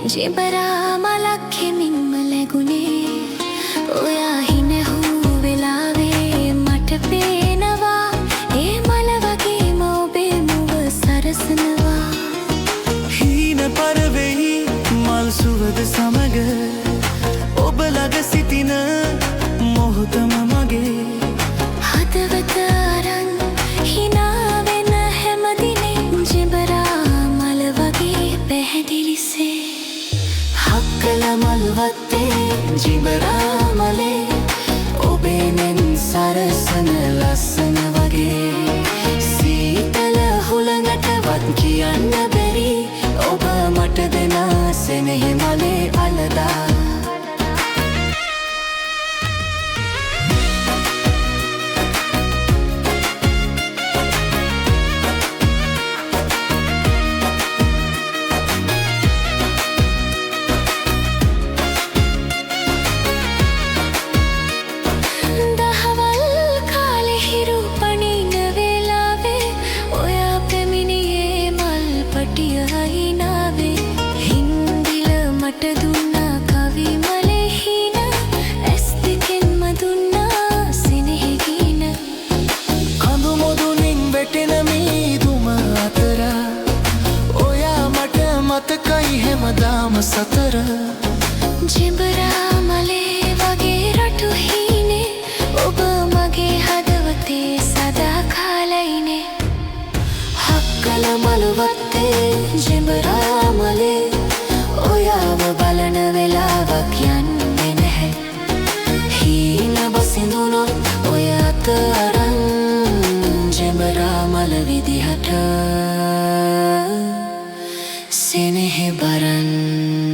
ජෙබරා මලක් හෙමින්ම ලැබුණේ ඔයා හිනහූ වෙලාවේ මට පේනවා ඒ මල වගේම ඔබේ මුව සරසනවා හීන පරවෙයි මල් සුවඳ සමග ඔබ ළඟ සිටින මොහොතම මගේ හදවත අරන් හිනා වෙන හැමදිනේ ජෙබරා මල වගේ පැහැදිලිසේ හක්කල මල් වත්තේ ජෙබරා මලේ ඔබේ මෙන් සරසන ලස්සන වගේ සීතල හුළඟටවත් කියන්න බැරි ඔබ මට දෙන සෙනෙහි මලේ අලදා මතකයි හැමදාම සතර ජෙබරා මලේ වගේ රටු හීනේ ඔබ මගේ හදවතේ සදා කාලයිනේ හක්කල මලවත්තේ ජෙබරා මලේ ඔයාව බලන වෙලාවක් යන්නේ නැහැ හීන බසිඳුනොත් ඔය අත අරන් ජෙබරා මල විදිහට සෙනෙහි බරන්